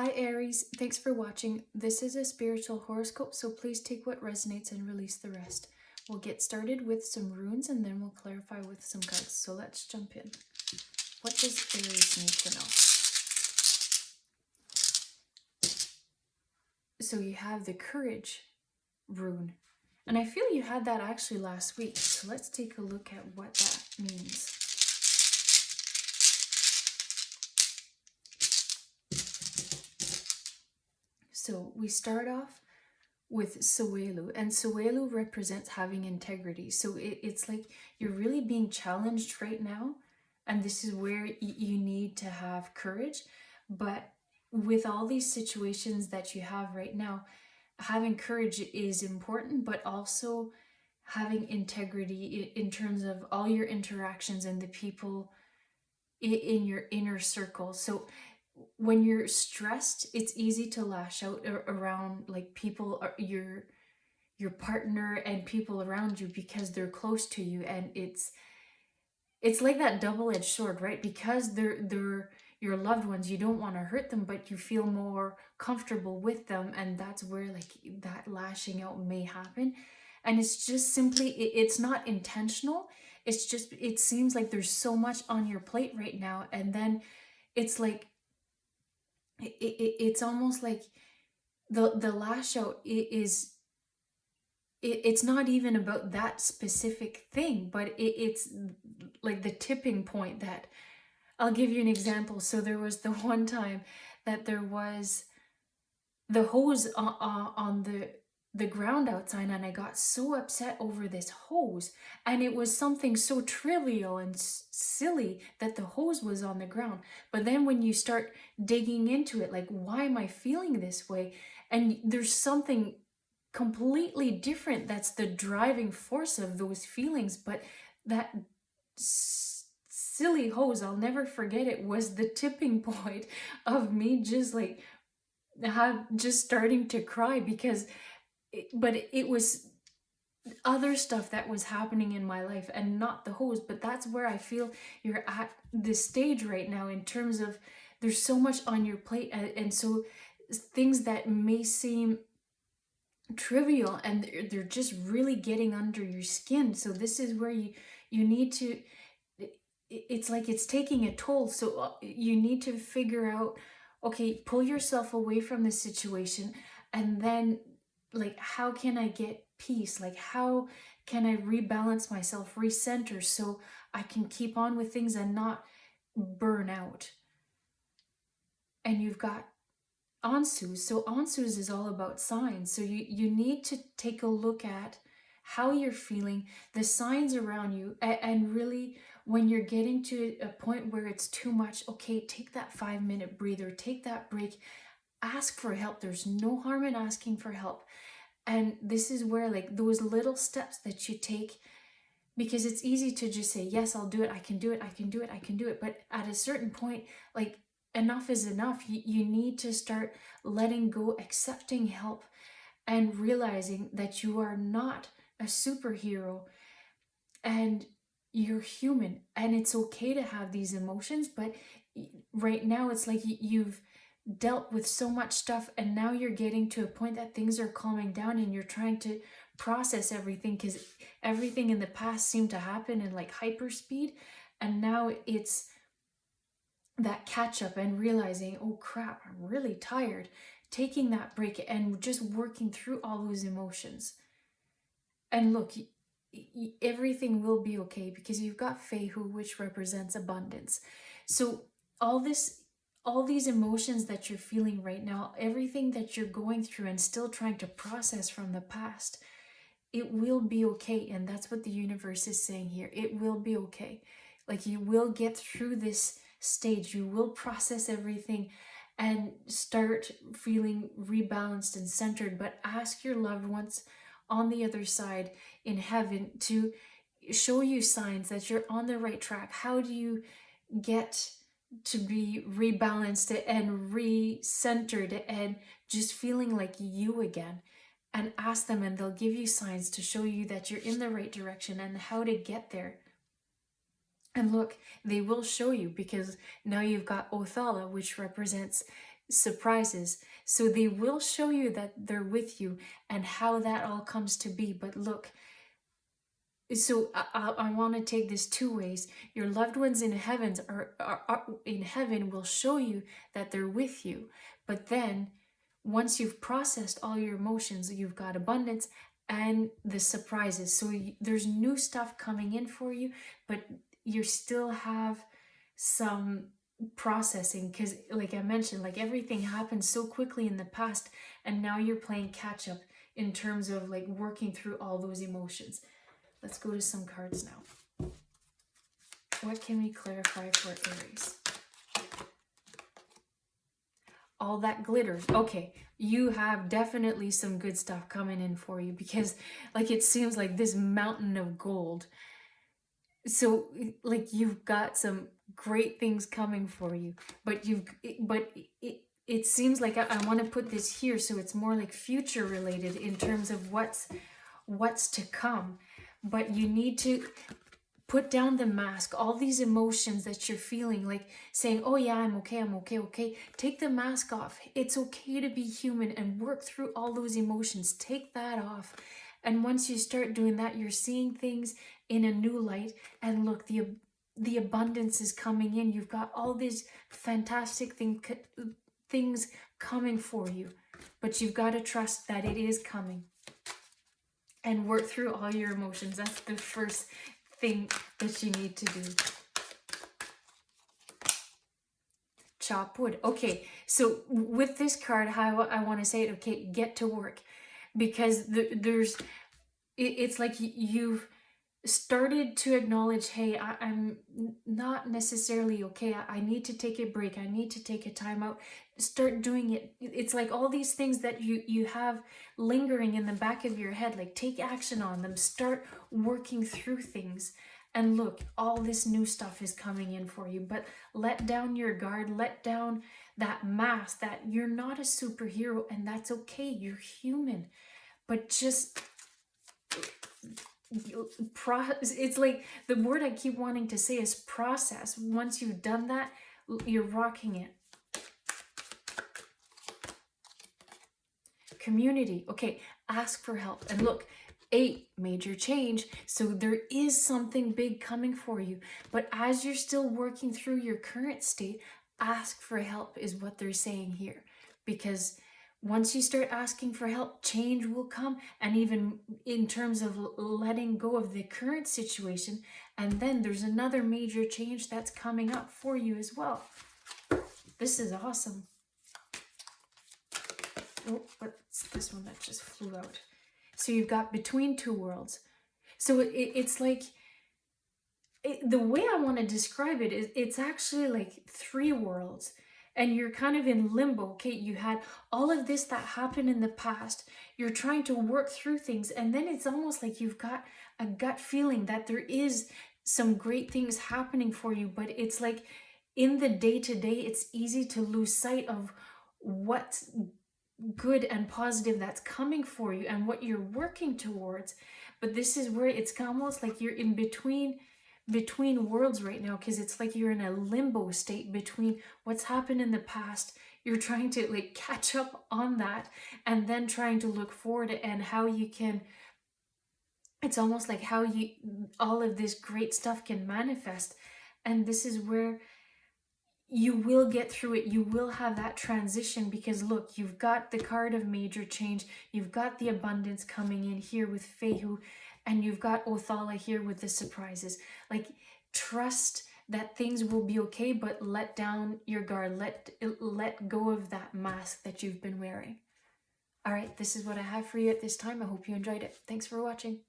Hi Aries, thanks for watching. This is a spiritual horoscope, so please take what resonates and release the rest. We'll get started with some runes and then we'll clarify with some cards. So let's jump in. What does Aries need to know? So you have the Courage rune. And I feel you had that actually last week. So let's take a look at what that means. So we start off with Sewelu, and Sewelu represents having integrity. So it's like you're really being challenged right now, and this is where you need to have courage. But with all these situations that you have right now, having courage is important, but also having integrity in terms of all your interactions and the people in your inner circle. So when you're stressed, it's easy to lash out around like people, your partner and people around you because they're close to you, and it's like that double-edged sword, right? Because they're your loved ones, you don't want to hurt them, but you feel more comfortable with them, and that's where like that lashing out may happen. And it's just simply it's not intentional. It's just it seems like there's so much on your plate right now, and then it's like it's almost like the lash out is it's not even about that specific thing, but it's like the tipping point. That I'll give you an example. So there was the one time that there was the hose on the ground outside, and I got so upset over this hose, and it was something so trivial and silly that the hose was on the ground. But then when you start digging into it, like, why am I feeling this way? And there's something completely different that's the driving force of those feelings. But that silly hose, I'll never forget it, was the tipping point of me just like just starting to cry because it was other stuff that was happening in my life and not the hose. But that's where I feel you're at this stage right now, in terms of there's so much on your plate, and so things that may seem trivial, and they're just really getting under your skin. So this is where you need to, it's like it's taking a toll. So you need to figure out, okay, pull yourself away from the situation, and then like, how can I get peace? Like, how can I rebalance myself, recenter, so I can keep on with things and not burn out? And you've got Ansus. So Ansus is all about signs. So you need to take a look at how you're feeling, the signs around you, and really when you're getting to a point where it's too much, okay, take that 5-minute breather, take that break, ask for help. There's no harm in asking for help. And this is where like those little steps that you take, because it's easy to just say, yes, I'll do it, I can do it, I can do it, I can do it. But at a certain point, like, enough is enough. You need to start letting go, accepting help, and realizing that you are not a superhero and you're human, and it's okay to have these emotions. But right now it's like you've dealt with so much stuff, and now you're getting to a point that things are calming down and you're trying to process everything, because everything in the past seemed to happen in like hyper speed, and now it's that catch up and realizing, oh crap, I'm really tired, taking that break and just working through all those emotions. And look, everything will be okay, because you've got Fehu, which represents abundance. So all these emotions that you're feeling right now, everything that you're going through and still trying to process from the past, it will be okay. And that's what the universe is saying here. It will be okay. Like, you will get through this stage, you will process everything and start feeling rebalanced and centered. But ask your loved ones on the other side in heaven to show you signs that you're on the right track. How do you get to be rebalanced and recentered and just feeling like you again? And ask them, and they'll give you signs to show you that you're in the right direction and how to get there. And look, they will show you, because now you've got Othala, which represents surprises. So they will show you that they're with you and how that all comes to be. But look, so I want to take this two ways. Your loved ones in heavens are in heaven will show you that they're with you. But then once you've processed all your emotions, you've got abundance and the surprises. So there's new stuff coming in for you, but you still have some processing, because like I mentioned, like everything happened so quickly in the past, and now you're playing catch up in terms of like working through all those emotions. Let's go to some cards now. What can we clarify for Aries? All that glitters. Okay, you have definitely some good stuff coming in for you, because like it seems like this mountain of gold. So like you've got some great things coming for you, but it seems like I want to put this here so it's more like future related in terms of what's to come. But you need to put down the mask, all these emotions that you're feeling, like saying, oh yeah, I'm okay, okay. Take the mask off. It's okay to be human and work through all those emotions. Take that off. And once you start doing that, you're seeing things in a new light. And look, the abundance is coming in. You've got all these fantastic things coming for you, but you've got to trust that it is coming and work through all your emotions. That's the first thing that you need to do. Chop wood. Okay, so with this card, how I want to say it, okay, get to work, because it's like you've started to acknowledge, hey, I'm not necessarily okay. I need to take a break. I need to take a time out. Start doing it. It's like all these things that you have lingering in the back of your head, like take action on them. Start working through things. And look, all this new stuff is coming in for you. But let down your guard. Let down that mask that you're not a superhero, and that's okay. You're human. But just it's like the word I keep wanting to say is process. Once you've done that, you're rocking it. Community. Okay, ask for help. And look, 8, major change. So there is something big coming for you. But as you're still working through your current state, ask for help is what they're saying here. Because once you start asking for help, change will come. And even in terms of letting go of the current situation, and then there's another major change that's coming up for you as well. This is awesome. Oh, what's this one that just flew out? So you've got between two worlds. So it's like, the way I want to describe it is it's actually like 3 worlds. And you're kind of in limbo. Okay, you had all of this that happened in the past. You're trying to work through things. And then it's almost like you've got a gut feeling that there is some great things happening for you. But it's like in the day-to-day, it's easy to lose sight of what's good and positive that's coming for you and what you're working towards. But this is where it's almost like you're in between worlds right now, because it's like you're in a limbo state between what's happened in the past. You're trying to like catch up on that, and then trying to look forward and how you can, it's almost like how you, all of this great stuff can manifest. And this is where you will get through it. You will have that transition, because look, you've got the card of major change. You've got the abundance coming in here with Fehu, and you've got Othala here with the surprises. Like, trust that things will be okay, but let down your guard. Let go of that mask that you've been wearing. All right, this is what I have for you at this time. I hope you enjoyed it. Thanks for watching.